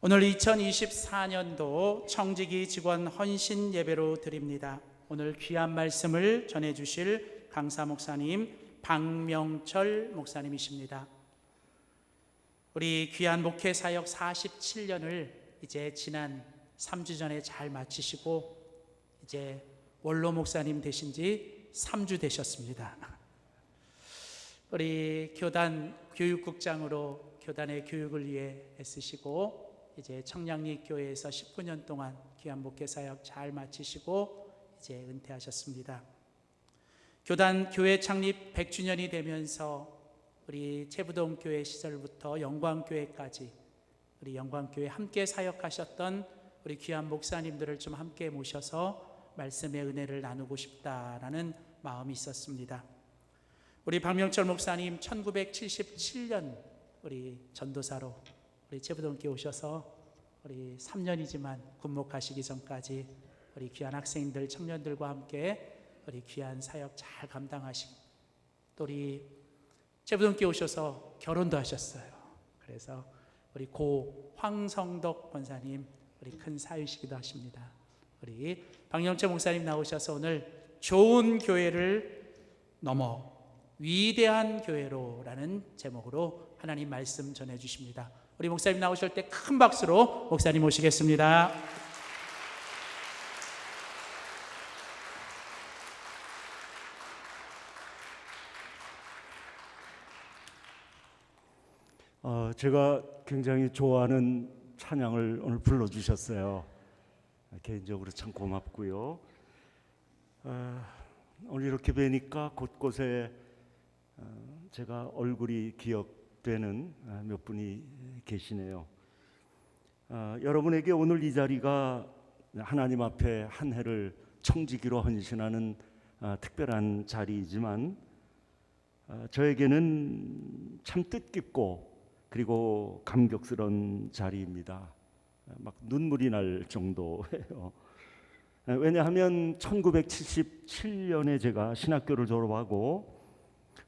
오늘 2024년도 청지기 직원 헌신 예배로 드립니다. 오늘 귀한 말씀을 전해주실 강사 목사님 박명철 목사님이십니다. 우리 귀한 목회 사역 47년을 이제 지난 3주 전에 잘 마치시고 이제 원로 목사님 되신 지 3주 되셨습니다. 우리 교단 교육국장으로 교단의 교육을 위해 애쓰시고 이제 청량리 교회에서 19년 동안 귀한 목회 사역 잘 마치시고 이제 은퇴하셨습니다. 교단 교회 창립 100주년이 되면서 우리 채부동 교회 시절부터 영광교회까지 우리 영광교회 함께 사역하셨던 우리 귀한 목사님들을 좀 함께 모셔서 말씀의 은혜를 나누고 싶다라는 마음이 있었습니다. 우리 박명철 목사님 1977년 우리 전도사로 우리 채부동교회 오셔서 우리 3년이지만 군목하시기 전까지 우리 귀한 학생들, 청년들과 함께 우리 귀한 사역 잘 감당하시고 또 우리 채부동교회 오셔서 결혼도 하셨어요. 그래서 우리 고 황성덕 권사님 우리 큰 사위시기도 하십니다. 우리 박명철 목사님 나오셔서 오늘 좋은 교회를 넘어 위대한 교회로라는 제목으로 하나님 말씀 전해주십니다. 우리 목사님 나오실 때 큰 박수로 목사님 모시겠습니다. 제가 굉장히 좋아하는 찬양을 오늘 불러주셨어요. 개인적으로 참 고맙고요. 오늘 이렇게 뵈니까 곳곳에 제가 얼굴이 기억되는 몇 분이 계시네요. 여러분에게 오늘 이 자리가 하나님 앞에 한 해를 청지기로 헌신하는 특별한 자리이지만 저에게는 참 뜻깊고 그리고 감격스러운 자리입니다. 막 눈물이 날 정도예요. 왜냐하면 1977년에 제가 신학교를 졸업하고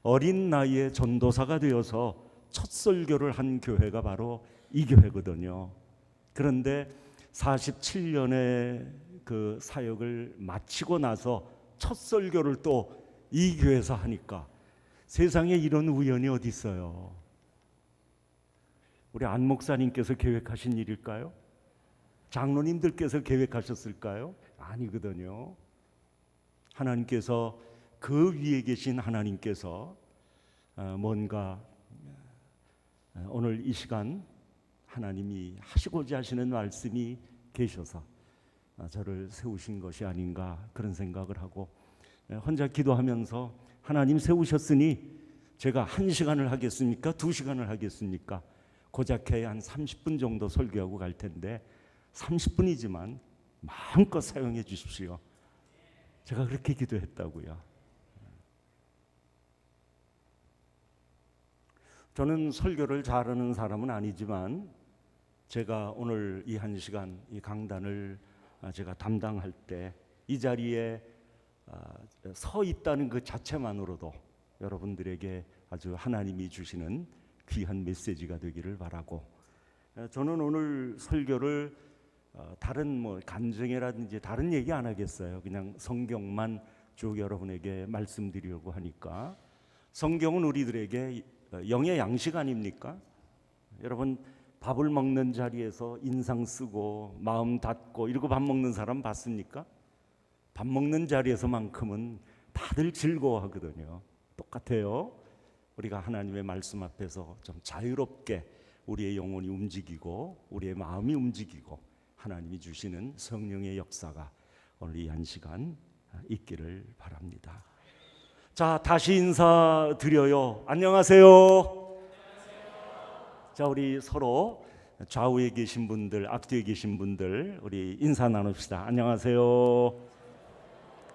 어린 나이에 전도사가 되어서 첫 설교를 한 교회가 바로 이 교회거든요. 그런데 47년의 그 사역을 마치고 나서 첫 설교를 또 이 교회에서 하니까 세상에 이런 우연이 어디 있어요? 우리 안 목사님께서 계획하신 일일까요? 장로님들께서 계획하셨을까요? 아니거든요. 하나님께서 그 위에 계신 하나님께서 뭔가 오늘 이 시간 하나님이 하시고자 하시는 말씀이 계셔서 저를 세우신 것이 아닌가 그런 생각을 하고 혼자 기도하면서 하나님 세우셨으니 제가 1시간을 하겠습니까? 2시간을 하겠습니까? 고작 해야 한 30분 정도 설교하고 갈 텐데 30분이지만 마음껏 사용해 주십시오. 제가 그렇게 기도했다고요. 저는 설교를 잘하는 사람은 아니지만 제가 오늘 이 1시간 이 강단을 제가 담당할 때 이 자리에 서 있다는 그 자체만으로도 여러분들에게 아주 하나님이 주시는 귀한 메시지가 되기를 바라고 저는 오늘 설교를 다른 간증이라든지 다른 얘기 안 하겠어요. 그냥 성경만 쭉 여러분에게 말씀드리려고 하니까 성경은 우리들에게 영의 양식 아닙니까? 여러분 밥을 먹는 자리에서 인상 쓰고 마음 닫고 이러고 밥 먹는 사람 봤습니까? 밥 먹는 자리에서만큼은 다들 즐거워하거든요. 똑같아요. 우리가 하나님의 말씀 앞에서 좀 자유롭게 우리의 영혼이 움직이고 우리의 마음이 움직이고 하나님이 주시는 성령의 역사가 오늘 이 1시간 있기를 바랍니다. 자, 다시 인사드려요. 안녕하세요. 자, 우리 서로 좌우에 계신 분들, 앞뒤에 계신 분들 우리 인사 나눕시다. 안녕하세요.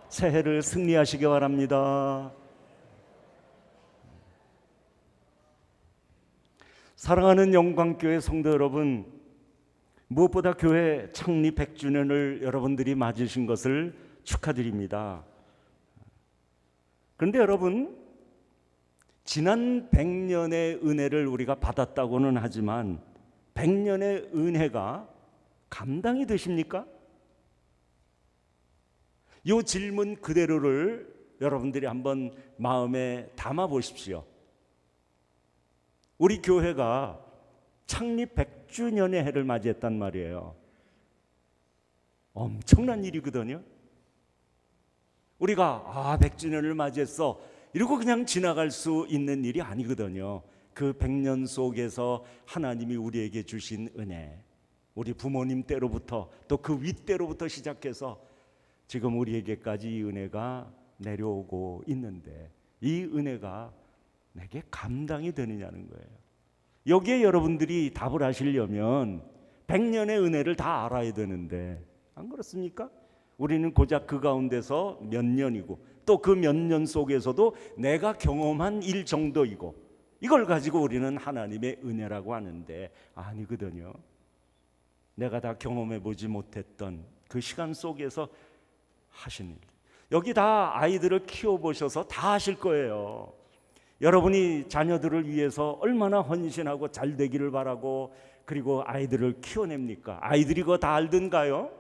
새해를 승리하시기 바랍니다. 사랑하는 영광교회 성도 여러분, 무엇보다 교회 창립 100주년을 여러분들이 맞으신 것을 축하드립니다. 그런데 여러분, 지난 100년의 은혜를 우리가 받았다고는 하지만 100년의 은혜가 감당이 되십니까? 이 질문 그대로를 여러분들이 한번 마음에 담아 보십시오. 우리 교회가 창립 100주년의 해를 맞이했단 말이에요. 엄청난 일이거든요. 우리가 100주년을 맞이했어 이러고 그냥 지나갈 수 있는 일이 아니거든요. 그 100년 속에서 하나님이 우리에게 주신 은혜, 우리 부모님 때로부터 또 그 윗때로부터 시작해서 지금 우리에게까지 이 은혜가 내려오고 있는데 이 은혜가 내게 감당이 되느냐는 거예요. 여기에 여러분들이 답을 하시려면 100년의 은혜를 다 알아야 되는데 안 그렇습니까? 우리는 고작 그 가운데서 몇 년이고 또 그 몇 년 속에서도 내가 경험한 일 정도이고 이걸 가지고 우리는 하나님의 은혜라고 하는데 아니거든요. 내가 다 경험해 보지 못했던 그 시간 속에서 하신 일, 여기 다 아이들을 키워보셔서 다 아실 거예요. 여러분이 자녀들을 위해서 얼마나 헌신하고 잘 되기를 바라고 그리고 아이들을 키워냅니까? 아이들이 그거 다 알던가요?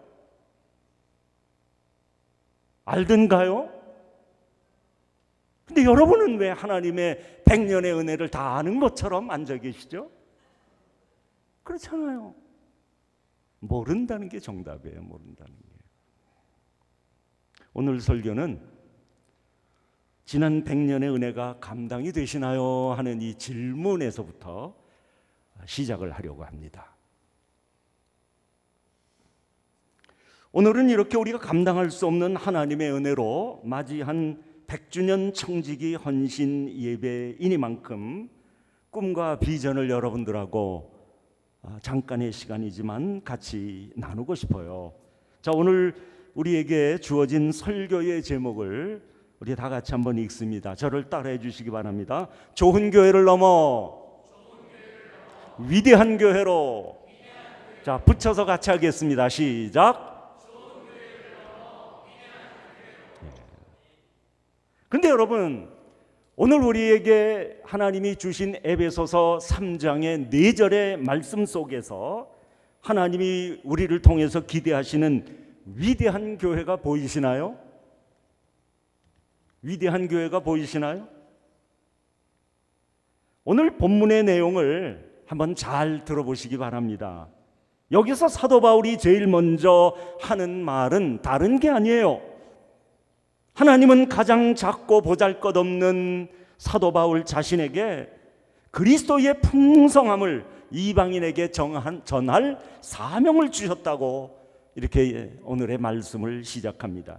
알던가요? 근데 여러분은 왜 하나님의 100년의 은혜를 다 아는 것처럼 앉아 계시죠? 그렇잖아요. 모른다는 게 정답이에요. 모른다는 게. 오늘 설교는 지난 100년의 은혜가 감당이 되시나요? 하는 이 질문에서부터 시작을 하려고 합니다. 오늘은 이렇게 우리가 감당할 수 없는 하나님의 은혜로 맞이한 100주년 청지기 헌신 예배이니만큼 꿈과 비전을 여러분들하고 잠깐의 시간이지만 같이 나누고 싶어요. 자, 오늘 우리에게 주어진 설교의 제목을 우리 다 같이 한번 읽습니다. 저를 따라해 주시기 바랍니다. 좋은 교회를 넘어 위대한 교회로. 자, 붙여서 같이 하겠습니다. 시작. 근데 여러분, 오늘 우리에게 하나님이 주신 에베소서 3장의 4절의 말씀 속에서 하나님이 우리를 통해서 기대하시는 위대한 교회가 보이시나요? 위대한 교회가 보이시나요? 오늘 본문의 내용을 한번 잘 들어보시기 바랍니다. 여기서 사도 바울이 제일 먼저 하는 말은 다른 게 아니에요. 하나님은 가장 작고 보잘것없는 사도 바울 자신에게 그리스도의 풍성함을 이방인에게 전할 사명을 주셨다고 이렇게 오늘의 말씀을 시작합니다.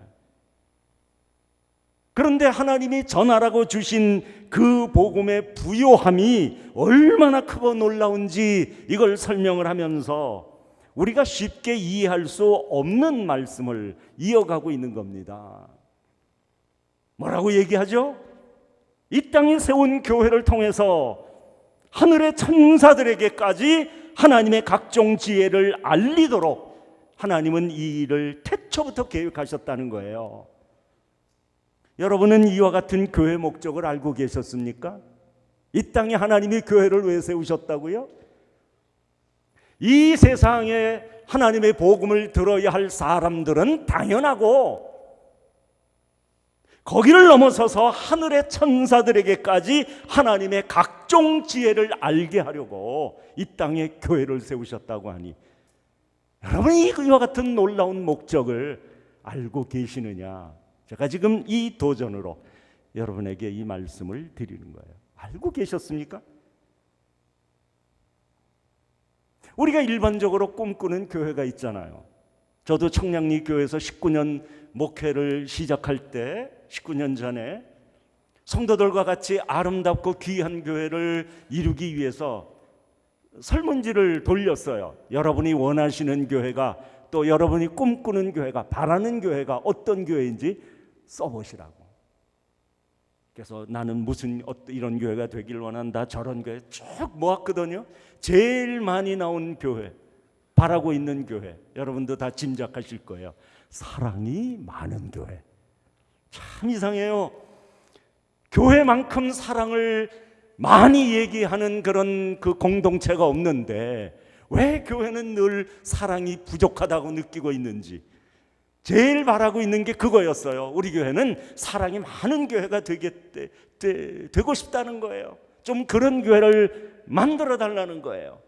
그런데 하나님이 전하라고 주신 그 복음의 부요함이 얼마나 크고 놀라운지 이걸 설명을 하면서 우리가 쉽게 이해할 수 없는 말씀을 이어가고 있는 겁니다. 뭐라고 얘기하죠? 이 땅에 세운 교회를 통해서 하늘의 천사들에게까지 하나님의 각종 지혜를 알리도록 하나님은 이 일을 태초부터 계획하셨다는 거예요. 여러분은 이와 같은 교회 목적을 알고 계셨습니까? 이 땅에 하나님이 교회를 왜 세우셨다고요? 이 세상에 하나님의 복음을 들어야 할 사람들은 당연하고 거기를 넘어서서 하늘의 천사들에게까지 하나님의 각종 지혜를 알게 하려고 이 땅에 교회를 세우셨다고 하니 여러분이 이와 같은 놀라운 목적을 알고 계시느냐? 제가 지금 이 도전으로 여러분에게 이 말씀을 드리는 거예요. 알고 계셨습니까? 우리가 일반적으로 꿈꾸는 교회가 있잖아요. 저도 청량리 교회에서 19년 목회를 시작할 때 19년 전에 성도들과 같이 아름답고 귀한 교회를 이루기 위해서 설문지를 돌렸어요. 여러분이 원하시는 교회가 또 여러분이 꿈꾸는 교회가 바라는 교회가 어떤 교회인지 써보시라고. 그래서 나는 무슨 이런 교회가 되길 원한다 저런 교회 쭉 모았거든요. 제일 많이 나온 교회 바라고 있는 교회 여러분도 다 짐작하실 거예요. 사랑이 많은 교회. 참 이상해요. 교회만큼 사랑을 많이 얘기하는 그런 그 공동체가 없는데 왜 교회는 늘 사랑이 부족하다고 느끼고 있는지 제일 바라고 있는 게 그거였어요. 우리 교회는 사랑이 많은 교회가 되고 싶다는 거예요. 좀 그런 교회를 만들어 달라는 거예요.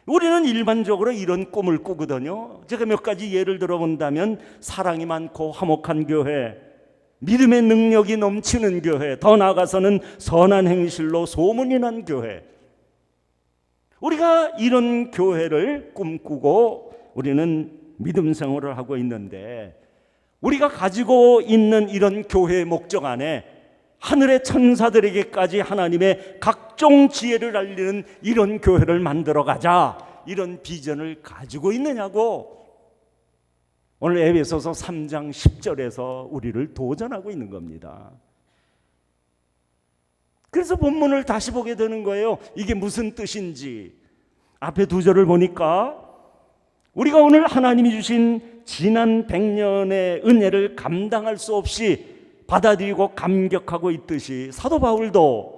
우리는 일반적으로 이런 꿈을 꾸거든요. 제가 몇 가지 예를 들어본다면 사랑이 많고 화목한 교회, 믿음의 능력이 넘치는 교회, 더 나아가서는 선한 행실로 소문이 난 교회. 우리가 이런 교회를 꿈꾸고 우리는 믿음 생활을 하고 있는데, 우리가 가지고 있는 이런 교회의 목적 안에 하늘의 천사들에게까지 하나님의 각종 지혜를 알리는 이런 교회를 만들어 가자, 이런 비전을 가지고 있느냐고 오늘 에베소서 3장 10절에서 우리를 도전하고 있는 겁니다. 그래서 본문을 다시 보게 되는 거예요. 이게 무슨 뜻인지. 앞에 두 절을 보니까 우리가 오늘 하나님이 주신 지난 100년의 은혜를 감당할 수 없이 받아들이고 감격하고 있듯이, 사도 바울도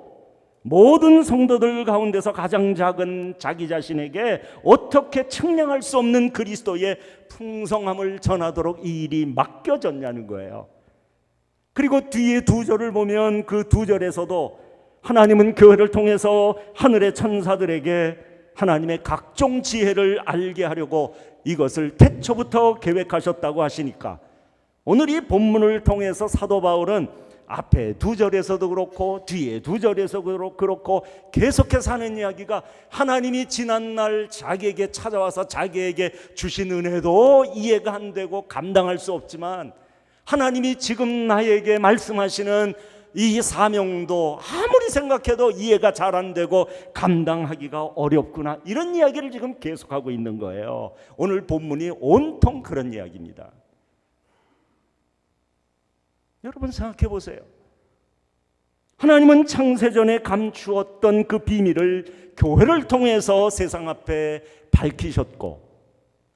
모든 성도들 가운데서 가장 작은 자기 자신에게 어떻게 측량할 수 없는 그리스도의 풍성함을 전하도록 이 일이 맡겨졌냐는 거예요. 그리고 뒤에 두 절을 보면 그 두 절에서도 하나님은 교회를 통해서 하늘의 천사들에게 하나님의 각종 지혜를 알게 하려고 이것을 태초부터 계획하셨다고 하시니까, 오늘 이 본문을 통해서 사도 바울은 앞에 두 절에서도 그렇고 뒤에 두 절에서도 그렇고 계속해서 하는 이야기가, 하나님이 지난날 자기에게 찾아와서 자기에게 주신 은혜도 이해가 안 되고 감당할 수 없지만, 하나님이 지금 나에게 말씀하시는 이 사명도 아무리 생각해도 이해가 잘 안 되고 감당하기가 어렵구나, 이런 이야기를 지금 계속하고 있는 거예요. 오늘 본문이 온통 그런 이야기입니다. 여러분 생각해 보세요. 하나님은 창세전에 감추었던 그 비밀을 교회를 통해서 세상 앞에 밝히셨고,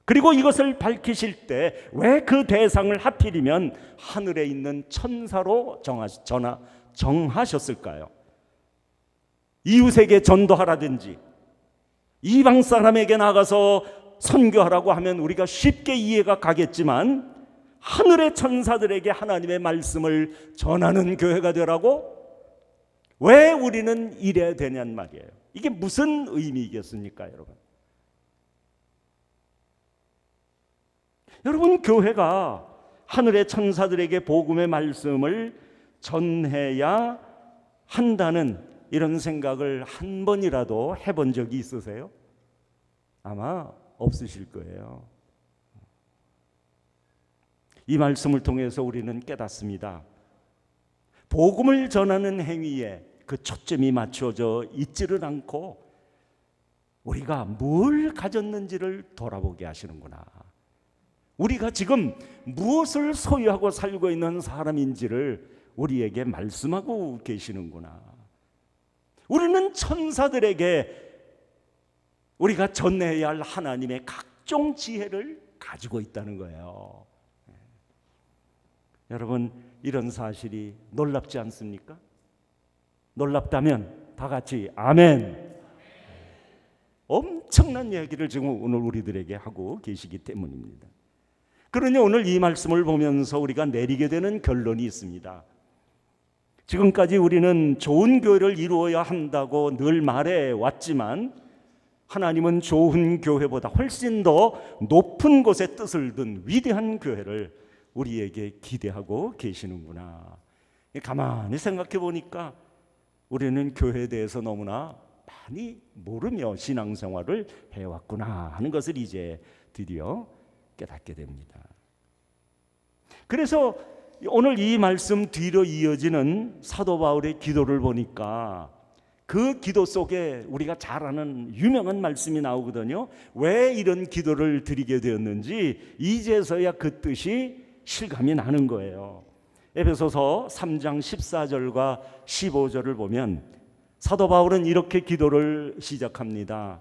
그리고 이것을 밝히실 때 왜 그 대상을 하필이면 하늘에 있는 천사로 정하셨을까요? 이웃에게 전도하라든지 이방 사람에게 나가서 선교하라고 하면 우리가 쉽게 이해가 가겠지만, 하늘의 천사들에게 하나님의 말씀을 전하는 교회가 되라고? 왜 우리는 이래야 되냔 말이에요. 이게 무슨 의미겠습니까, 여러분? 여러분, 교회가 하늘의 천사들에게 복음의 말씀을 전해야 한다는 이런 생각을 한 번이라도 해본 적이 있으세요? 아마 없으실 거예요. 이 말씀을 통해서 우리는 깨닫습니다. 복음을 전하는 행위에 그 초점이 맞춰져 있지를 않고 우리가 뭘 가졌는지를 돌아보게 하시는구나. 우리가 지금 무엇을 소유하고 살고 있는 사람인지를 우리에게 말씀하고 계시는구나. 우리는 천사들에게 우리가 전해야 할 하나님의 각종 지혜를 가지고 있다는 거예요. 여러분, 이런 사실이 놀랍지 않습니까? 놀랍다면 다 같이 아멘. 엄청난 이야기를 지금 오늘 우리들에게 하고 계시기 때문입니다. 그러니 오늘 이 말씀을 보면서 우리가 내리게 되는 결론이 있습니다. 지금까지 우리는 좋은 교회를 이루어야 한다고 늘 말해 왔지만, 하나님은 좋은 교회보다 훨씬 더 높은 곳에 뜻을 둔 위대한 교회를 우리에게 기대하고 계시는구나. 가만히 생각해 보니까 우리는 교회에 대해서 너무나 많이 모르며 신앙생활을 해왔구나 하는 것을 이제 드디어 깨닫게 됩니다. 그래서 오늘 이 말씀 뒤로 이어지는 사도 바울의 기도를 보니까 그 기도 속에 우리가 잘 아는 유명한 말씀이 나오거든요. 왜 이런 기도를 드리게 되었는지 이제서야 그 뜻이 실감이 나는 거예요. 에베소서 3장 14절과 15절을 보면 사도 바울은 이렇게 기도를 시작합니다.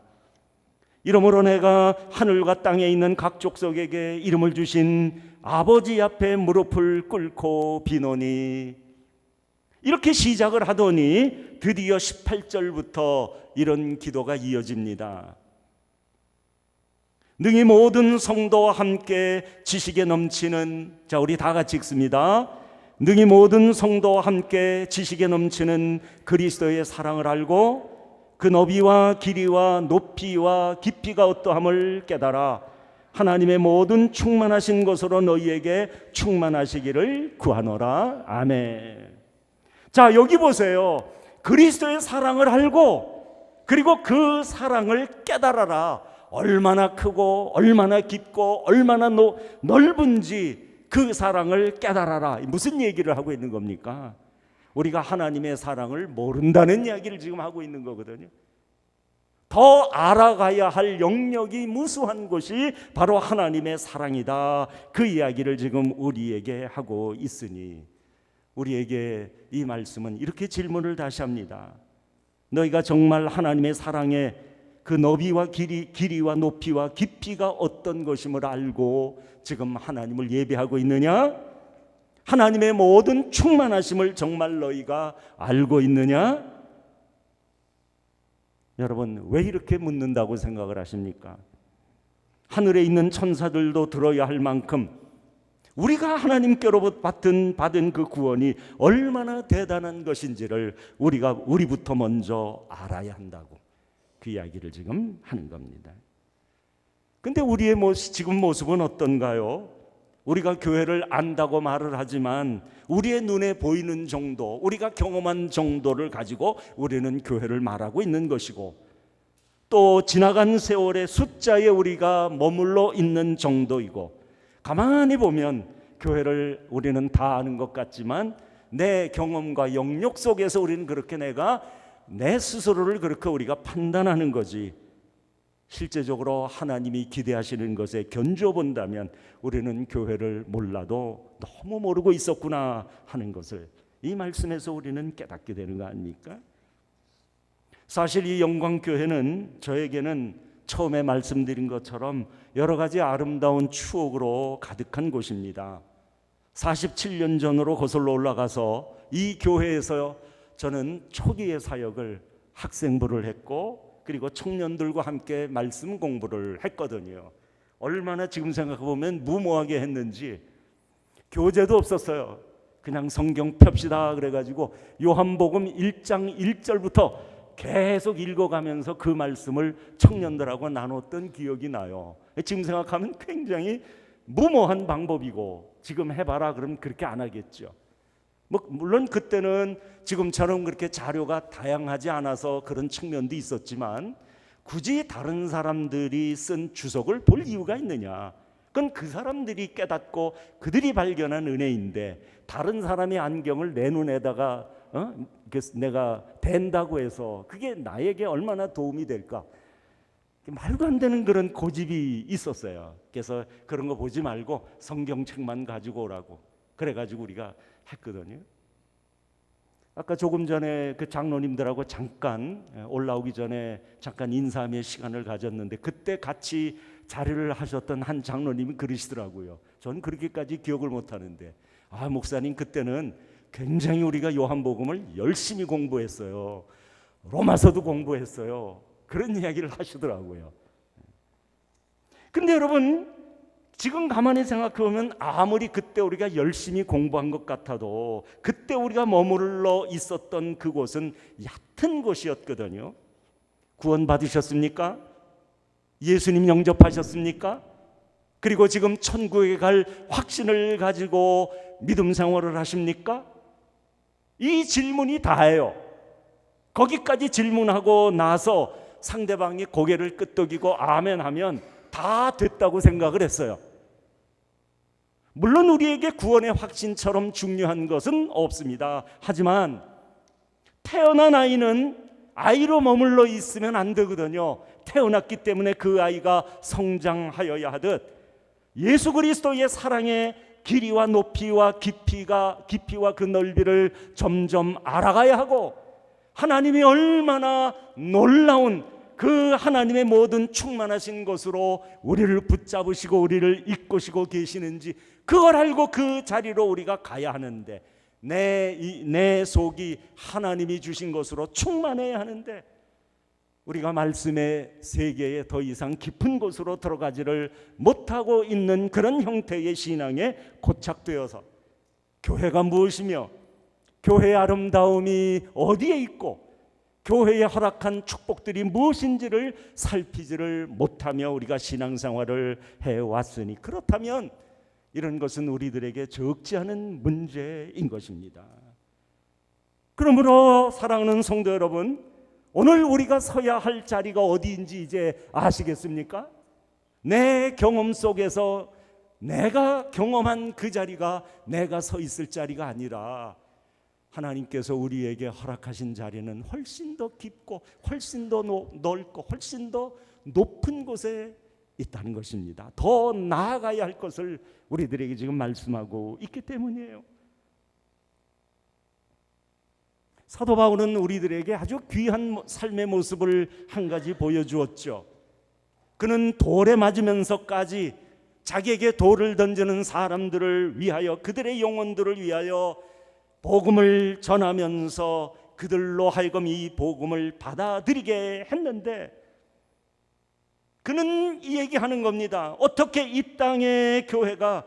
이러므로 내가 하늘과 땅에 있는 각 족속에게 이름을 주신 아버지 앞에 무릎을 꿇고 비노니, 이렇게 시작을 하더니 드디어 18절부터 이런 기도가 이어집니다. 능히 모든 성도와 함께 지식에 넘치는, 자 우리 다 같이 읽습니다. 능히 모든 성도와 함께 지식에 넘치는 그리스도의 사랑을 알고 그 너비와 길이와 높이와 깊이가 어떠함을 깨달아 하나님의 모든 충만하신 것으로 너희에게 충만하시기를 구하노라. 아멘. 자 여기 보세요. 그리스도의 사랑을 알고 그리고 그 사랑을 깨달아라. 얼마나 크고 얼마나 깊고 얼마나 넓은지 그 사랑을 깨달아라. 무슨 얘기를 하고 있는 겁니까? 우리가 하나님의 사랑을 모른다는 이야기를 지금 하고 있는 거거든요. 더 알아가야 할 영역이 무수한 것이 바로 하나님의 사랑이다. 그 이야기를 지금 우리에게 하고 있으니 우리에게 이 말씀은 이렇게 질문을 다시 합니다. 너희가 정말 하나님의 사랑에 그 너비와 길이와 높이와 깊이가 어떤 것임을 알고 지금 하나님을 예배하고 있느냐? 하나님의 모든 충만하심을 정말 너희가 알고 있느냐? 여러분 왜 이렇게 묻는다고 생각을 하십니까? 하늘에 있는 천사들도 들어야 할 만큼 우리가 하나님께로부터 받은 그 구원이 얼마나 대단한 것인지를 우리부터 먼저 알아야 한다고 그 이야기를 지금 하는 겁니다. 근데 우리의 지금 모습은 어떤가요? 우리가 교회를 안다고 말을 하지만 우리의 눈에 보이는 정도, 우리가 경험한 정도를 가지고 우리는 교회를 말하고 있는 것이고 또 지나간 세월의 숫자에 우리가 머물러 있는 정도이고 가만히 보면 교회를 우리는 다 아는 것 같지만 내 경험과 영역 속에서 우리는 그렇게 내 스스로를 그렇게 우리가 판단하는 거지 실제적으로 하나님이 기대하시는 것에 견줘본다면 우리는 교회를 몰라도 너무 모르고 있었구나 하는 것을 이 말씀에서 우리는 깨닫게 되는 거 아닙니까? 사실 이 영광교회는 저에게는 처음에 말씀드린 것처럼 여러 가지 아름다운 추억으로 가득한 곳입니다. 47년 전으로 거슬러 올라가서 이 교회에서 저는 초기의 사역을 학생부를 했고 그리고 청년들과 함께 말씀 공부를 했거든요. 얼마나 지금 생각해보면 무모하게 했는지 교재도 없었어요. 그냥 성경 펴시다 그래가지고 요한복음 1장 1절부터 계속 읽어가면서 그 말씀을 청년들하고 나눴던 기억이 나요. 지금 생각하면 굉장히 무모한 방법이고 지금 해봐라 그러면 그렇게 안 하겠죠. 물론 그때는 지금처럼 그렇게 자료가 다양하지 않아서 그런 측면도 있었지만 굳이 다른 사람들이 쓴 주석을 볼 이유가 있느냐? 그건 그 사람들이 깨닫고 그들이 발견한 은혜인데 다른 사람의 안경을 내 눈에다가 내가 댄다고 해서 그게 나에게 얼마나 도움이 될까? 말도 안 되는 그런 고집이 있었어요. 그래서 그런 거 보지 말고 성경책만 가지고 오라고 그래가지고 우리가 했거든요. 아까 조금 전에 그 장로님들하고 잠깐 올라오기 전에 잠깐 인사하며 시간을 가졌는데 그때 같이 자료를 하셨던 한 장로님이 그러시더라고요. 전 그렇게까지 기억을 못하는데 목사님 그때는 굉장히 우리가 요한복음을 열심히 공부했어요. 로마서도 공부했어요. 그런 이야기를 하시더라고요. 근데 여러분 지금 가만히 생각해보면 아무리 그때 우리가 열심히 공부한 것 같아도 그때 우리가 머물러 있었던 그곳은 얕은 곳이었거든요. 구원 받으셨습니까? 예수님 영접하셨습니까? 그리고 지금 천국에 갈 확신을 가지고 믿음 생활을 하십니까? 이 질문이 다예요. 거기까지 질문하고 나서 상대방이 고개를 끄덕이고 아멘 하면 다 됐다고 생각을 했어요. 물론 우리에게 구원의 확신처럼 중요한 것은 없습니다. 하지만 태어난 아이는 아이로 머물러 있으면 안 되거든요. 태어났기 때문에 그 아이가 성장하여야 하듯 예수 그리스도의 사랑의 길이와 높이와 깊이와 그 넓이를 점점 알아가야 하고 하나님이 얼마나 놀라운 그 하나님의 모든 충만하신 것으로 우리를 붙잡으시고 우리를 이끄시고 계시는지 그걸 알고 그 자리로 우리가 가야 하는데 내 속이 하나님이 주신 것으로 충만해야 하는데 우리가 말씀의 세계에 더 이상 깊은 곳으로 들어가지를 못하고 있는 그런 형태의 신앙에 고착되어서 교회가 무엇이며 교회의 아름다움이 어디에 있고 교회에 허락한 축복들이 무엇인지를 살피지를 못하며 우리가 신앙생활을 해왔으니, 그렇다면 이런 것은 우리들에게 적지 않은 문제인 것입니다. 그러므로 사랑하는 성도 여러분, 오늘 우리가 서야 할 자리가 어디인지 이제 아시겠습니까? 내 경험 속에서 내가 경험한 그 자리가 내가 서 있을 자리가 아니라 하나님께서 우리에게 허락하신 자리는 훨씬 더 깊고 훨씬 더 넓고 훨씬 더 높은 곳에 있다는 것입니다. 더 나아가야 할 것을 우리들에게 지금 말씀하고 있기 때문이에요. 사도 바울은 우리들에게 아주 귀한 삶의 모습을 한 가지 보여주었죠. 그는 돌에 맞으면서까지 자기에게 돌을 던지는 사람들을 위하여, 그들의 영혼들을 위하여 복음을 전하면서 그들로 하여금 이 복음을 받아들이게 했는데, 그는 이 얘기하는 겁니다. 어떻게 이 땅의 교회가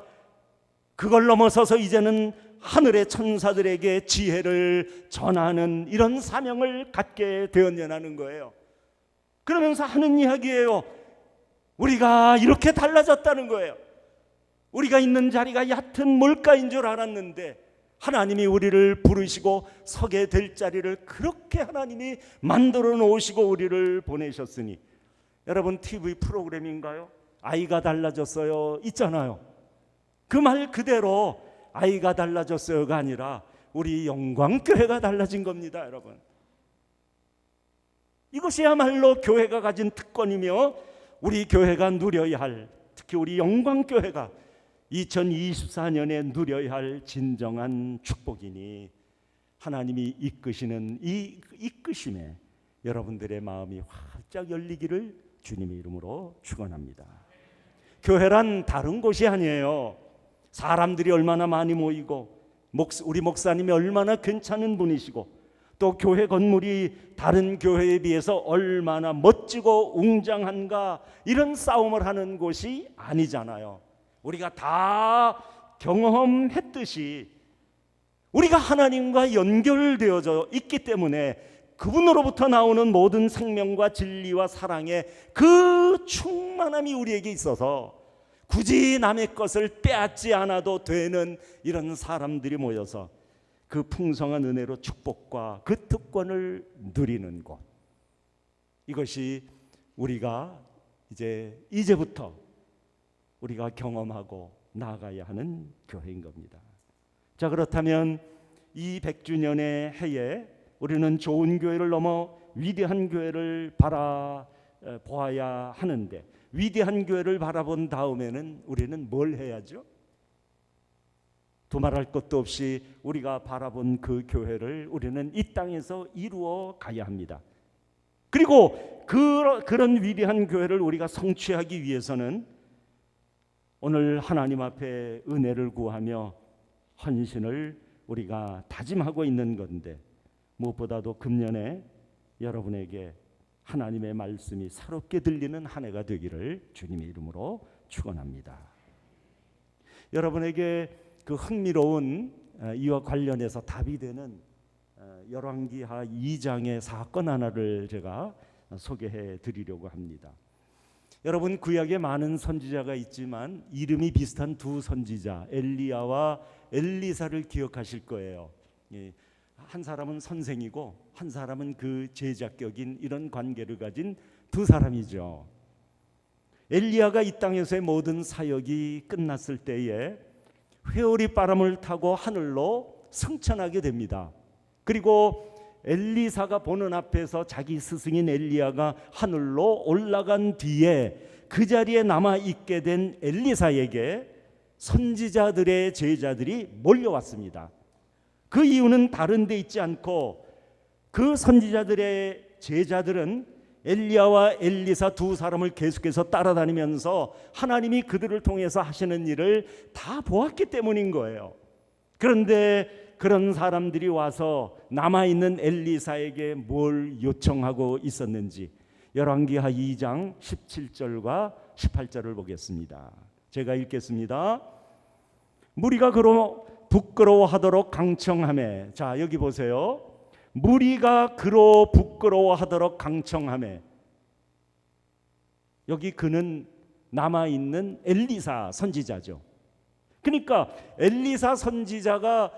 그걸 넘어서서 이제는 하늘의 천사들에게 지혜를 전하는 이런 사명을 갖게 되었냐는 거예요. 그러면서 하는 이야기예요. 우리가 이렇게 달라졌다는 거예요. 우리가 있는 자리가 얕은 몰가인 줄 알았는데 하나님이 우리를 부르시고 서게 될 자리를 그렇게 하나님이 만들어 놓으시고 우리를 보내셨으니, 여러분 TV 프로그램인가요? 아이가 달라졌어요 있잖아요. 그 말 그대로 아이가 달라졌어요가 아니라 우리 영광교회가 달라진 겁니다. 여러분, 이것이야말로 교회가 가진 특권이며 우리 교회가 누려야 할, 특히 우리 영광교회가 2024년에 누려야 할 진정한 축복이니, 하나님이 이끄시는 이 이끄심에 여러분들의 마음이 활짝 열리기를 주님의 이름으로 축원합니다. 교회란 다른 곳이 아니에요. 사람들이 얼마나 많이 모이고 우리 목사님이 얼마나 괜찮은 분이시고 또 교회 건물이 다른 교회에 비해서 얼마나 멋지고 웅장한가, 이런 싸움을 하는 곳이 아니잖아요. 우리가 다 경험했듯이 우리가 하나님과 연결되어져 있기 때문에 그분으로부터 나오는 모든 생명과 진리와 사랑의 그 충만함이 우리에게 있어서 굳이 남의 것을 빼앗지 않아도 되는 이런 사람들이 모여서 그 풍성한 은혜로 축복과 그 특권을 누리는 곳, 이것이 우리가 이제부터 우리가 경험하고 나아가야 하는 교회인 겁니다. 자, 그렇다면 이 100주년의 해에 우리는 좋은 교회를 넘어 위대한 교회를 바라보아야 하는데, 위대한 교회를 바라본 다음에는 우리는 뭘 해야죠? 두말할 것도 없이 우리가 바라본 그 교회를 우리는 이 땅에서 이루어 가야 합니다. 그리고 그런 위대한 교회를 우리가 성취하기 위해서는 오늘 하나님 앞에 은혜를 구하며 헌신을 우리가 다짐하고 있는 건데, 무엇보다도 금년에 여러분에게 하나님의 말씀이 새롭게 들리는 한 해가 되기를 주님의 이름으로 축원합니다. 여러분에게 그 흥미로운 이와 관련해서 답이 되는 열왕기하 2장의 사건 하나를 제가 소개해 드리려고 합니다. 여러분, 구약에 많은 선지자가 있지만 이름이 비슷한 두 선지자, 엘리야와 엘리사를 기억하실 거예요. 한 사람은 선생이고 한 사람은 그 제자격인 이런 관계를 가진 두 사람이죠. 엘리야가 이 땅에서의 모든 사역이 끝났을 때에 회오리 바람을 타고 하늘로 승천하게 됩니다. 그리고 엘리사가 보는 앞에서 자기 스승인 엘리야가 하늘로 올라간 뒤에 그 자리에 남아 있게 된 엘리사에게 선지자들의 제자들이 몰려왔습니다. 그 이유는 다른 데 있지 않고, 그 선지자들의 제자들은 엘리야와 엘리사 두 사람을 계속해서 따라다니면서 하나님이 그들을 통해서 하시는 일을 다 보았기 때문인 거예요. 그런데 그런 사람들이 와서 남아있는 엘리사에게 뭘 요청하고 있었는지, 열왕기하 2장 17절과 18절을 보겠습니다. 제가 읽겠습니다. 무리가 그로 부끄러워하도록 강청하매. 자, 여기 보세요. 무리가 그로 부끄러워하도록 강청하매. 여기 그는 남아있는 엘리사 선지자죠. 그러니까 엘리사 선지자가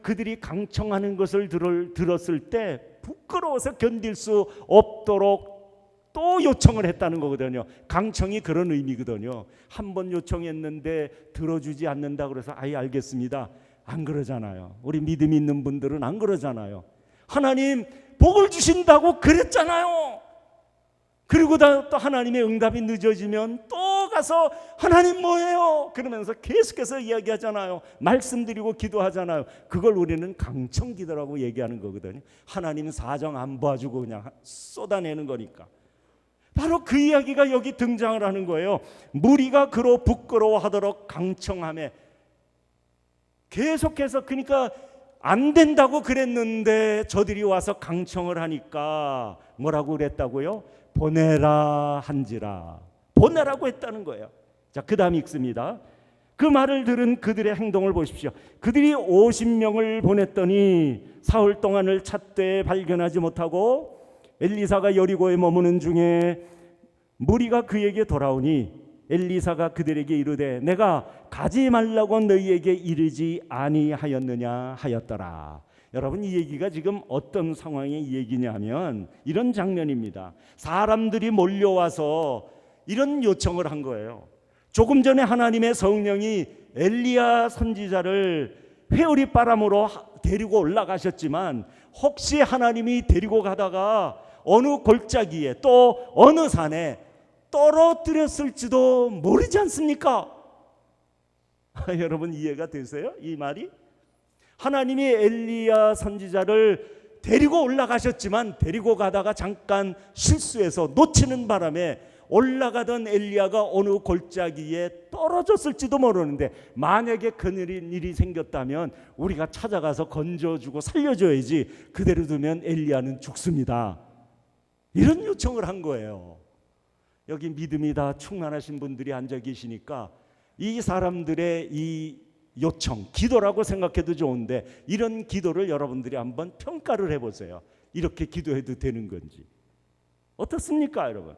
그들이 강청하는 것을 들었을 때 부끄러워서 견딜 수 없도록 또 요청을 했다는 거거든요. 강청이 그런 의미거든요. 한 번 요청했는데 들어주지 않는다 그래서 아예 알겠습니다. 안 그러잖아요. 우리 믿음 있는 분들은 안 그러잖아요. 하나님 복을 주신다고 그랬잖아요. 그리고 또 하나님의 응답이 늦어지면 또 가서 하나님 뭐예요? 그러면서 계속해서 이야기하잖아요. 말씀드리고 기도하잖아요. 그걸 우리는 강청기도라고 얘기하는 거거든요. 하나님 사정 안 봐주고 그냥 쏟아내는 거니까. 바로 그 이야기가 여기 등장을 하는 거예요. 무리가 그로 부끄러워하도록 강청하며. 계속해서 그러니까 안 된다고 그랬는데 저들이 와서 강청을 하니까 뭐라고 그랬다고요? 보내라 한지라. 보내라고 했다는 거예요. 자, 그 다음 읽습니다. 그 말을 들은 그들의 행동을 보십시오. 그들이 50명을 보냈더니 사흘 동안을 찾되 발견하지 못하고 엘리사가 여리고에 머무는 중에 무리가 그에게 돌아오니 엘리사가 그들에게 이르되 내가 가지 말라고 너희에게 이르지 아니하였느냐 하였더라. 여러분, 이 얘기가 지금 어떤 상황의 얘기냐면 이런 장면입니다. 사람들이 몰려와서 이런 요청을 한 거예요. 조금 전에 하나님의 성령이 엘리야 선지자를 회오리 바람으로 데리고 올라가셨지만 혹시 하나님이 데리고 가다가 어느 골짜기에 또 어느 산에 떨어뜨렸을지도 모르지 않습니까? 여러분, 이해가 되세요? 이 말이? 하나님이 엘리야 선지자를 데리고 올라가셨지만 데리고 가다가 잠깐 실수해서 놓치는 바람에 올라가던 엘리야가 어느 골짜기에 떨어졌을지도 모르는데 만약에 그런 일이 생겼다면 우리가 찾아가서 건져주고 살려줘야지. 그대로 두면 엘리야는 죽습니다. 이런 요청을 한 거예요. 여기 믿음이 다 충만하신 분들이 앉아 계시니까 이 사람들의 이 요청, 기도라고 생각해도 좋은데 이런 기도를 여러분들이 한번 평가를 해보세요. 이렇게 기도해도 되는 건지. 어떻습니까, 여러분?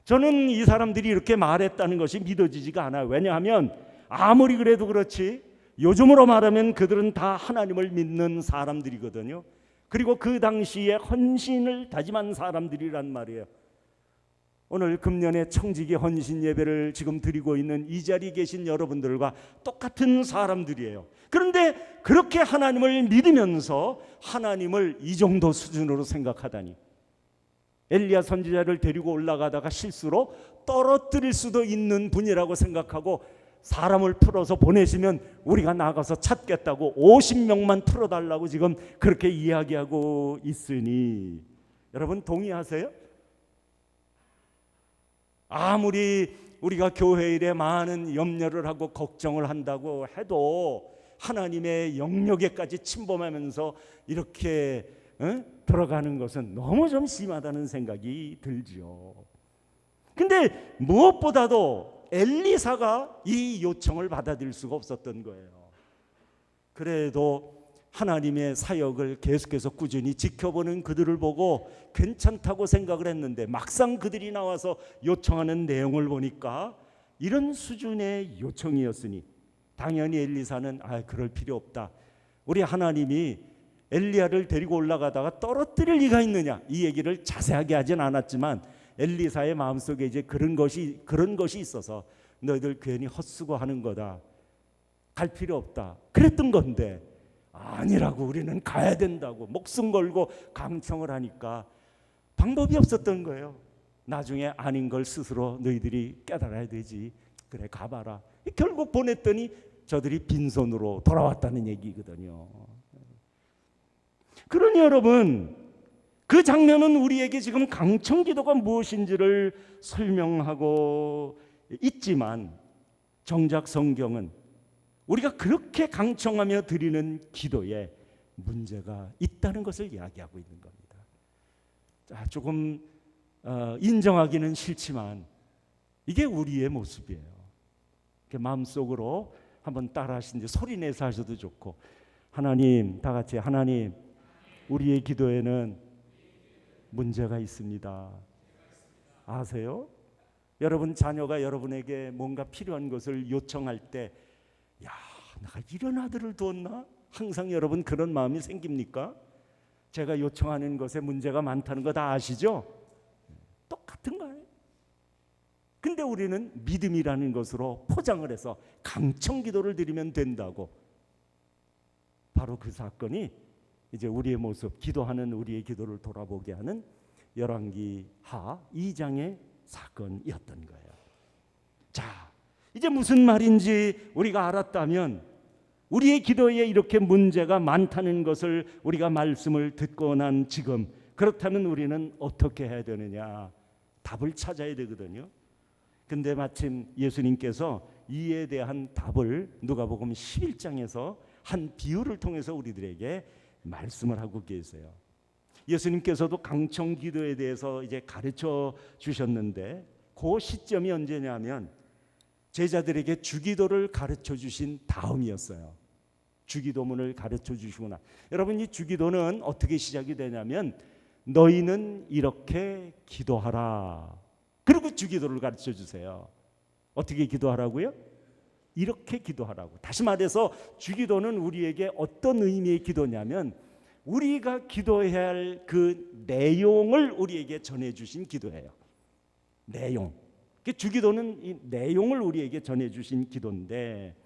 저는 이 사람들이 이렇게 말했다는 것이 믿어지지가 않아요. 왜냐하면 아무리 그래도 그렇지 요즘으로 말하면 그들은 다 하나님을 믿는 사람들이거든요. 그리고 그 당시에 헌신을 다짐한 사람들이란 말이에요. 오늘 금년에 청지기 헌신 예배를 지금 드리고 있는 이 자리에 계신 여러분들과 똑같은 사람들이에요. 그런데 그렇게 하나님을 믿으면서 하나님을 이 정도 수준으로 생각하다니. 엘리야 선지자를 데리고 올라가다가 실수로 떨어뜨릴 수도 있는 분이라고 생각하고 사람을 풀어서 보내시면 우리가 나가서 찾겠다고 50명만 풀어달라고 지금 그렇게 이야기하고 있으니 여러분 동의하세요? 아무리 우리가 교회 일에 많은 염려를 하고 걱정을 한다고 해도 하나님의 영역에까지 침범하면서 이렇게 들어가는 것은 너무 좀 심하다는 생각이 들죠. 근데 무엇보다도 엘리사가 이 요청을 받아들일 수가 없었던 거예요. 그래도 하나님의 사역을 계속해서 꾸준히 지켜보는 그들을 보고 괜찮다고 생각을 했는데 막상 그들이 나와서 요청하는 내용을 보니까 이런 수준의 요청이었으니 당연히 엘리사는 그럴 필요 없다. 우리 하나님이 엘리야를 데리고 올라가다가 떨어뜨릴 리가 있느냐, 이 얘기를 자세하게 하진 않았지만 엘리사의 마음속에 이제 그런 것이 있어서 너희들 괜히 헛수고하는 거다, 갈 필요 없다 그랬던 건데 아니라고, 우리는 가야 된다고 목숨 걸고 강청을 하니까 방법이 없었던 거예요. 나중에 아닌 걸 스스로 너희들이 깨달아야 되지. 그래, 가봐라. 결국 보냈더니 저들이 빈손으로 돌아왔다는 얘기거든요. 그러니 여러분, 그 장면은 우리에게 지금 강청기도가 무엇인지를 설명하고 있지만 정작 성경은 우리가 그렇게 강청하며 드리는 기도에 문제가 있다는 것을 이야기하고 있는 겁니다. 자, 조금 인정하기는 싫지만 이게 우리의 모습이에요. 마음속으로 한번 따라하시는데 소리 내서 하셔도 좋고, 하나님, 다 같이 하나님, 우리의 기도에는 문제가 있습니다. 아세요? 여러분 자녀가 여러분에게 뭔가 필요한 것을 요청할 때, 야, 내가 이런 아들을 두었나? 항상 여러분 그런 마음이 생깁니까? 제가 요청하는 것에 문제가 많다는 거 다 아시죠? 똑같은 거예요. 근데 우리는 믿음이라는 것으로 포장을 해서 강청 기도를 드리면 된다고. 바로 그 사건이 이제 우리의 모습, 기도하는 우리의 기도를 돌아보게 하는 열왕기하 2장의 사건이었던 거예요. 자, 이제 무슨 말인지 우리가 알았다면, 우리의 기도에 이렇게 문제가 많다는 것을 우리가 말씀을 듣고 난 지금, 그렇다면 우리는 어떻게 해야 되느냐? 답을 찾아야 되거든요. 근데 마침 예수님께서 이에 대한 답을 누가복음 11장에서 한 비유를 통해서 우리들에게 말씀을 하고 계세요. 예수님께서도 강청 기도에 대해서 이제 가르쳐 주셨는데, 그 시점이 언제냐면 제자들에게 주기도를 가르쳐 주신 다음이었어요. 주기도문을 가르쳐 주시구나. 여러분, 이 주기도는 어떻게 시작이 되냐면, 너희는 이렇게 기도하라. 그리고 주기도를 가르쳐 주세요. 어떻게 기도하라고요? 이렇게 기도하라고. 다시 말해서 주기도는 우리에게 어떤 의미의 기도냐면, 우리가 기도해야 할 그 내용을 우리에게 전해 주신 기도예요. 내용. 주기도는 이 내용을 우리에게 전해 주신 기도인데,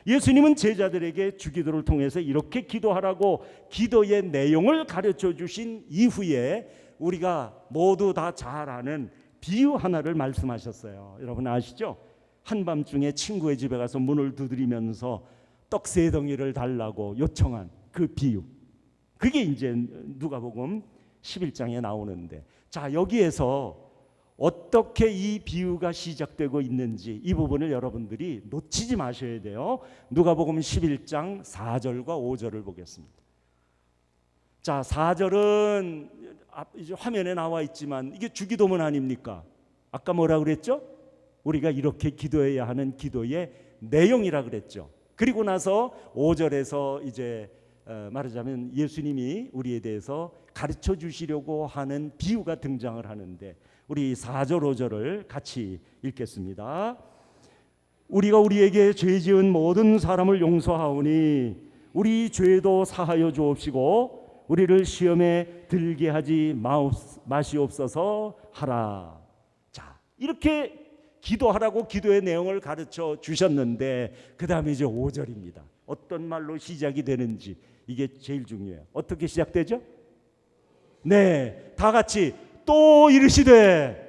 예수님은 제자들에게 주기도를 통해서 이렇게 기도하라고 기도의 내용을 가르쳐 주신 이후에 우리가 모두 다 잘 아는 비유 하나를 말씀하셨어요. 여러분 아시죠? 한밤중에 친구의 집에 가서 문을 두드리면서 떡 3덩이를 달라고 요청한 그 비유. 그게 이제 누가복음 11장에 나오는데, 자, 여기에서 어떻게 이 비유가 시작되고 있는지 이 부분을 여러분들이 놓치지 마셔야 돼요. 누가복음 11장 4절과 5절을 보겠습니다. 자, 4절은 이제 화면에 나와 있지만 이게 주기도문 아닙니까? 아까 뭐라 그랬죠? 우리가 이렇게 기도해야 하는 기도의 내용이라 그랬죠. 그리고 나서 5절에서 이제 말하자면 예수님이 우리에 대해서 가르쳐 주시려고 하는 비유가 등장을 하는데, 우리 4절 5절을 같이 읽겠습니다. 우리가 우리에게 죄 지은 모든 사람을 용서하오니 우리 죄도 사하여 주옵시고 우리를 시험에 들게 하지 마시옵소서 하라. 자, 이렇게 기도하라고 기도의 내용을 가르쳐 주셨는데, 그 다음에 이제 5절입니다. 어떤 말로 시작이 되는지 이게 제일 중요해요. 어떻게 시작되죠? 네, 다 같이 또 이르시되.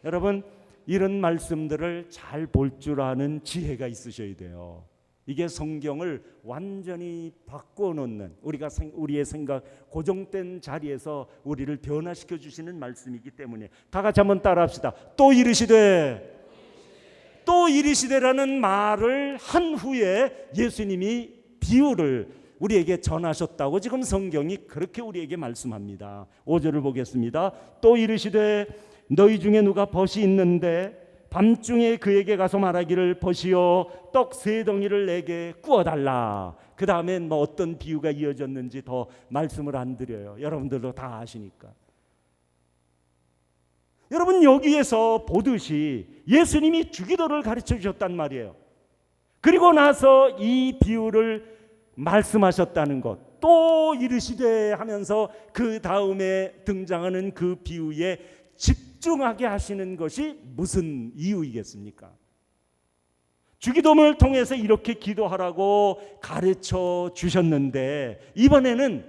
여러분, 이런 말씀들을 잘 볼 줄 아는 지혜가 있으셔야 돼요. 이게 성경을 완전히 바꿔놓는, 우리의 생각 고정된 자리에서 우리를 변화시켜 주시는 말씀이기 때문에 다 같이 한번 따라합시다. 또 이르시되. 또 이르시되라는 말을 한 후에 예수님이 비유를 우리에게 전하셨다고 지금 성경이 그렇게 우리에게 말씀합니다. 5절을 보겠습니다. 또 이르시되 너희 중에 누가 벗이 있는데 밤중에 그에게 가서 말하기를 벗이여 떡 3덩이를 내게 구워달라. 그 다음엔 뭐 어떤 비유가 이어졌는지 더 말씀을 안 드려요. 여러분들도 다 아시니까. 여러분, 여기에서 보듯이 예수님이 주기도를 가르쳐 주셨단 말이에요. 그리고 나서 이 비유를 말씀하셨다는 것, 또 이르시되 하면서 그 다음에 등장하는 그 비유에 집중하게 하시는 것이 무슨 이유이겠습니까? 주기도문을 통해서 이렇게 기도하라고 가르쳐 주셨는데, 이번에는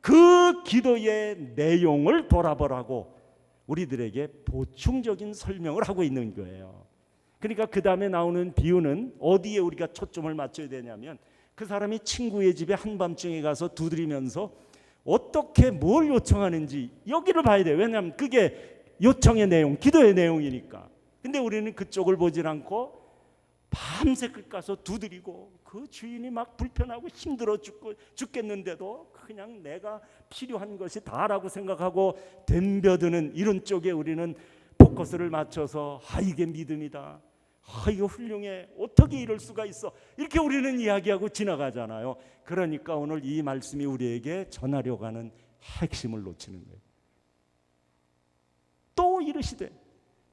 그 기도의 내용을 돌아보라고 우리들에게 보충적인 설명을 하고 있는 거예요. 그러니까 그 다음에 나오는 비유는 어디에 우리가 초점을 맞춰야 되냐면, 그 사람이 친구의 집에 한밤중에 가서 두드리면서 어떻게 뭘 요청하는지 여기를 봐야 돼요. 왜냐하면 그게 요청의 내용, 기도의 내용이니까. 근데 우리는 그쪽을 보질 않고 밤새 가서 두드리고 그 주인이 막 불편하고 힘들어 죽겠는데도 그냥 내가 필요한 것이 다라고 생각하고 덤벼드는 이런 쪽에 우리는 포커스를 맞춰서 이게 믿음이다, 이거 훌륭해, 어떻게 이럴 수가 있어, 이렇게 우리는 이야기하고 지나가잖아요. 그러니까 오늘 이 말씀이 우리에게 전하려고 하는 핵심을 놓치는 거예요. 또 이르시되,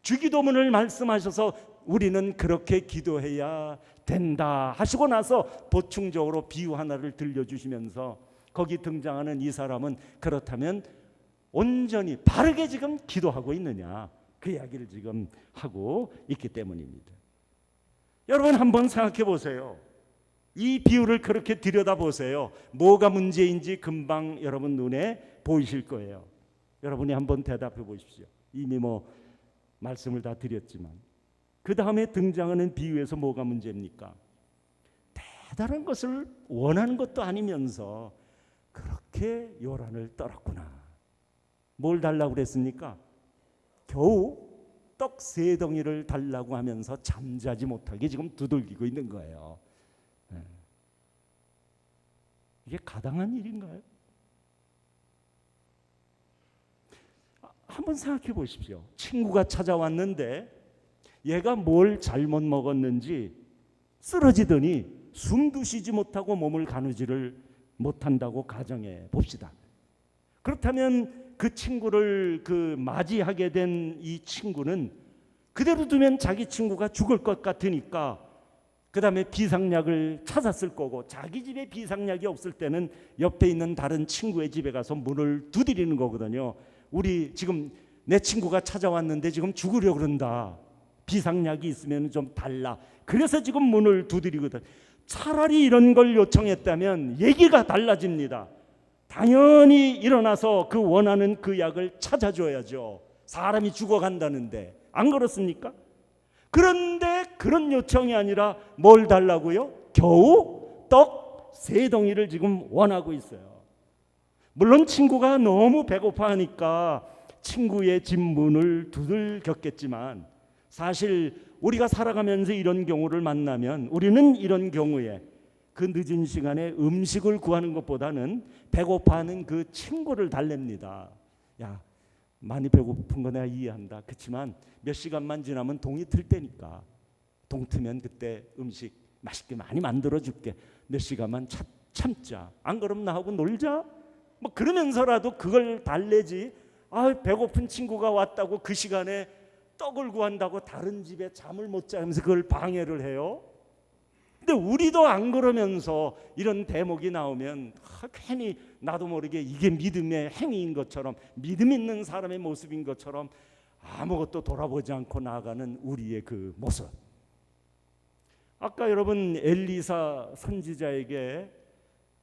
주기도문을 말씀하셔서 우리는 그렇게 기도해야 된다 하시고 나서 보충적으로 비유 하나를 들려주시면서 거기 등장하는 이 사람은 그렇다면 온전히 바르게 지금 기도하고 있느냐, 그 이야기를 지금 하고 있기 때문입니다. 여러분 한번 생각해 보세요. 이 비유를 그렇게 들여다보세요. 뭐가 문제인지 금방 여러분 눈에 보이실 거예요. 여러분이 한번 대답해 보십시오. 이미 말씀을 다 드렸지만 그 다음에 등장하는 비유에서 뭐가 문제입니까? 대단한 것을 원하는 것도 아니면서 그렇게 요란을 떨었구나. 뭘 달라고 그랬습니까? 겨우 떡 3덩이를 달라고 하면서 잠자지 못하게 지금 두들기고 있는 거예요. 이게 가당한 일인가요? 한번 생각해 보십시오. 친구가 찾아왔는데 얘가 뭘 잘못 먹었는지 쓰러지더니 숨도 쉬지 못하고 몸을 가누지를 못한다고 가정해 봅시다. 그렇다면 그 친구를 맞이하게 된 이 친구는 그대로 두면 자기 친구가 죽을 것 같으니까 그 다음에 비상약을 찾았을 거고, 자기 집에 비상약이 없을 때는 옆에 있는 다른 친구의 집에 가서 문을 두드리는 거거든요. 우리 지금 내 친구가 찾아왔는데 지금 죽으려고 그런다, 비상약이 있으면 좀 달라, 그래서 지금 문을 두드리거든. 차라리 이런 걸 요청했다면 얘기가 달라집니다. 당연히 일어나서 그 원하는 그 약을 찾아줘야죠. 사람이 죽어간다는데, 안 그렇습니까? 그런데 그런 요청이 아니라 뭘 달라고요? 겨우 떡 3덩이를 지금 원하고 있어요. 물론 친구가 너무 배고파하니까 친구의 집 문을 두들겼겠지만, 사실 우리가 살아가면서 이런 경우를 만나면 우리는 이런 경우에 그 늦은 시간에 음식을 구하는 것보다는 배고파하는 그 친구를 달랩니다. 야, 많이 배고픈 거 내가 이해한다. 그렇지만 몇 시간만 지나면 동이 틀 때니까, 동 트면 그때 음식 맛있게 많이 만들어 줄게. 몇 시간만 참자. 안 그러면 나하고 놀자. 그러면서라도 그걸 달래지. 배고픈 친구가 왔다고 그 시간에 떡을 구한다고 다른 집에 잠을 못 자면서 그걸 방해를 해요. 근데 우리도 안 그러면서 이런 대목이 나오면 괜히 나도 모르게 이게 믿음의 행위인 것처럼, 믿음 있는 사람의 모습인 것처럼 아무것도 돌아보지 않고 나아가는 우리의 그 모습. 아까 여러분 엘리사 선지자에게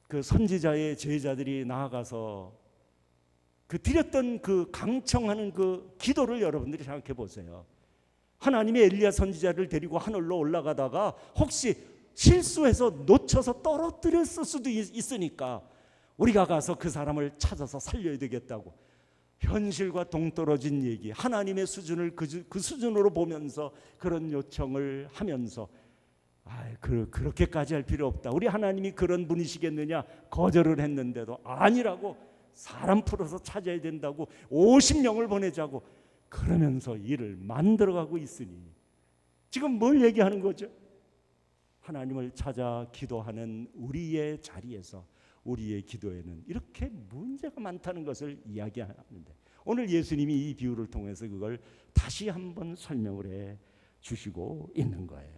그 선지자의 제자들이 나아가서 그 드렸던 그 강청하는 그 기도를 여러분들이 생각해 보세요. 하나님이 엘리야 선지자를 데리고 하늘로 올라가다가 혹시 실수해서 놓쳐서 떨어뜨렸을 수도 있으니까 우리가 가서 그 사람을 찾아서 살려야 되겠다고, 현실과 동떨어진 얘기, 하나님의 수준을 그 수준으로 보면서 그런 요청을 하면서 그렇게까지 할 필요 없다, 우리 하나님이 그런 분이시겠느냐 거절을 했는데도 아니라고, 사람 풀어서 찾아야 된다고, 50명을 보내자고 그러면서 일을 만들어가고 있으니 지금 뭘 얘기하는 거죠? 하나님을 찾아 기도하는 우리의 자리에서 우리의 기도에는 이렇게 문제가 많다는 것을 이야기하는데, 오늘 예수님이 이 비유를 통해서 그걸 다시 한번 설명을 해 주시고 있는 거예요.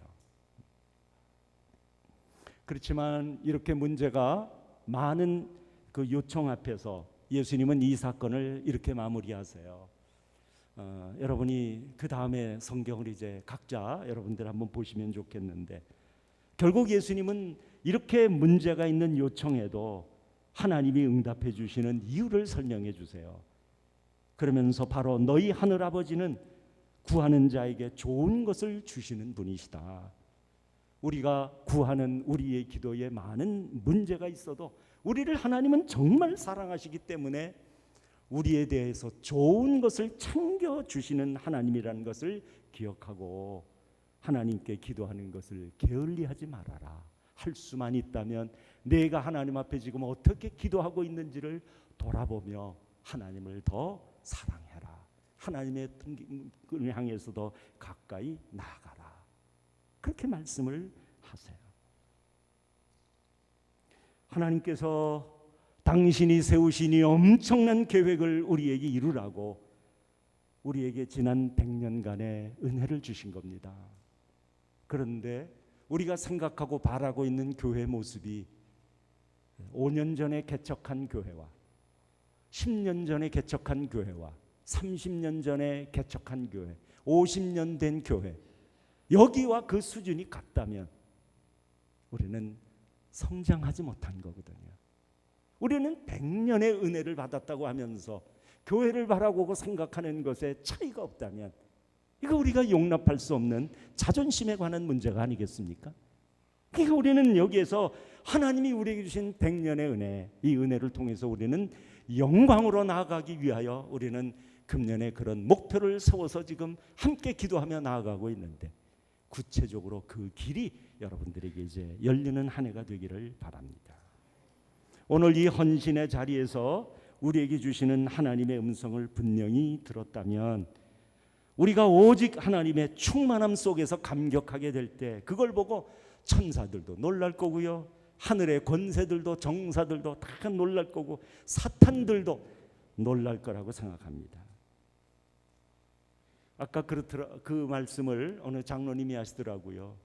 그렇지만 이렇게 문제가 많은 그 요청 앞에서 예수님은 이 사건을 이렇게 마무리하세요. 여러분이 그 다음에 성경을 이제 각자 여러분들 한번 보시면 좋겠는데, 결국 예수님은 이렇게 문제가 있는 요청에도 하나님이 응답해 주시는 이유를 설명해 주세요. 그러면서 바로 너희 하늘 아버지는 구하는 자에게 좋은 것을 주시는 분이시다. 우리가 구하는 우리의 기도에 많은 문제가 있어도 우리를 하나님은 정말 사랑하시기 때문에 우리에 대해서 좋은 것을 챙겨주시는 하나님이라는 것을 기억하고 하나님께 기도하는 것을 게을리하지 말아라 할 수만 있다면 내가 하나님 앞에 지금 어떻게 기도하고 있는지를 돌아보며 하나님을 더 사랑해라. 하나님의 등을 향해서 더 가까이 나아가라. 그렇게 말씀을 하세요. 하나님께서 당신이 세우신 이 엄청난 계획을 우리에게 이루라고 우리에게 지난 100년간의 은혜를 주신 겁니다. 그런데 우리가 생각하고 바라고 있는 교회 모습이 5년 전에 개척한 교회와 10년 전에 개척한 교회와 30년 전에 개척한 교회, 50년 된 교회, 여기와 그 수준이 같다면 우리는 성장하지 못한 거거든요. 우리는 100년의 은혜를 받았다고 하면서 교회를 바라보고 생각하는 것에 차이가 없다면 이거 우리가 용납할 수 없는 자존심에 관한 문제가 아니겠습니까? 그러니까 우리는 여기에서 하나님이 우리에게 주신 100년의 은혜, 이 은혜를 통해서 우리는 영광으로 나아가기 위하여 우리는 금년에 그런 목표를 세워서 지금 함께 기도하며 나아가고 있는데 구체적으로 그 길이 여러분들에게 이제 열리는 한 해가 되기를 바랍니다. 오늘 이 헌신의 자리에서 우리에게 주시는 하나님의 음성을 분명히 들었다면 우리가 오직 하나님의 충만함 속에서 감격하게 될 때 그걸 보고 천사들도 놀랄 거고요, 하늘의 권세들도 정사들도 다 놀랄 거고 사탄들도 놀랄 거라고 생각합니다. 아까 그 말씀을 어느 장로님이 하시더라고요.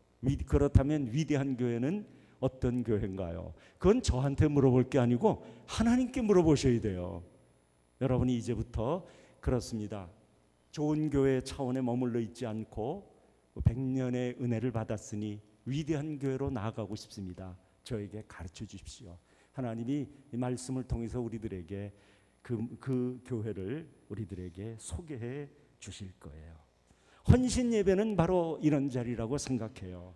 그렇다면 위대한 교회는 어떤 교회인가요? 그건 저한테 물어볼 게 아니고 하나님께 물어보셔야 돼요. 여러분이 이제부터 그렇습니다. 좋은 교회 차원에 머물러 있지 않고 100년의 은혜를 받았으니 위대한 교회로 나아가고 싶습니다. 저에게 가르쳐 주십시오. 하나님이 이 말씀을 통해서 우리들에게 그 교회를 우리들에게 소개해 주실 거예요. 헌신 예배는 바로 이런 자리라고 생각해요.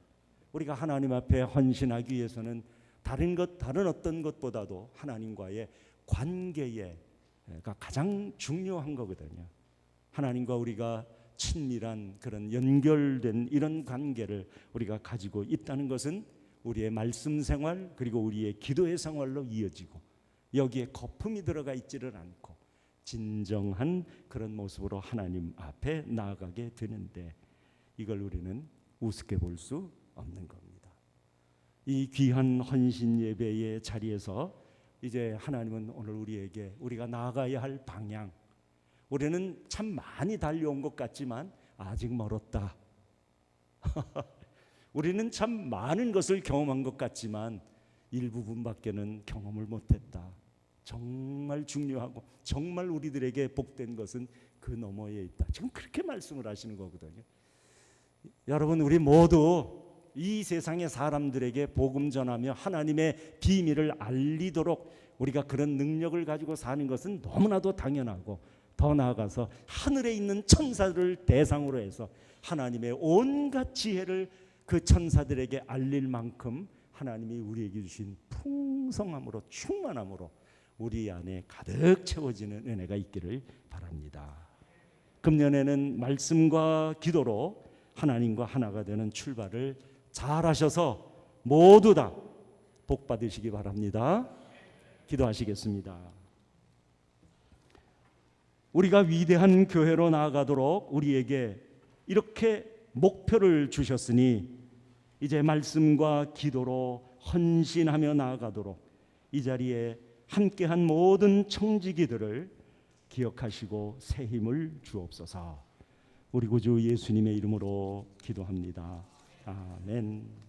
우리가 하나님 앞에 헌신하기 위해서는 다른 어떤 것보다도 하나님과의 관계가 가장 중요한 거거든요. 하나님과 우리가 친밀한 그런 연결된 이런 관계를 우리가 가지고 있다는 것은 우리의 말씀 생활 그리고 우리의 기도의 생활로 이어지고 여기에 거품이 들어가 있지를 않고 진정한 그런 모습으로 하나님 앞에 나아가게 되는데 이걸 우리는 우습게 볼 수 없는 겁니다. 이 귀한 헌신 예배의 자리에서 이제 하나님은 오늘 우리에게 우리가 나아가야 할 방향, 우리는 참 많이 달려온 것 같지만 아직 멀었다. 우리는 참 많은 것을 경험한 것 같지만 일부분밖에는 경험을 못했다. 정말 중요하고 정말 우리들에게 복된 것은 그 너머에 있다. 지금 그렇게 말씀을 하시는 거거든요. 여러분, 우리 모두 이 세상의 사람들에게 복음 전하며 하나님의 비밀을 알리도록 우리가 그런 능력을 가지고 사는 것은 너무나도 당연하고 더 나아가서 하늘에 있는 천사들을 대상으로 해서 하나님의 온갖 지혜를 그 천사들에게 알릴 만큼 하나님이 우리에게 주신 풍성함으로 충만함으로 우리 안에 가득 채워지는 은혜가 있기를 바랍니다. 금년에는 말씀과 기도로 하나님과 하나가 되는 출발을 잘 하셔서 모두 다 복 받으시기 바랍니다. 기도하시겠습니다. 우리가 위대한 교회로 나아가도록 우리에게 이렇게 목표를 주셨으니 이제 말씀과 기도로 헌신하며 나아가도록 이 자리에 함께한 모든 청지기들을 기억하시고 새 힘을 주옵소서. 우리 구주 예수님의 이름으로 기도합니다. 아멘.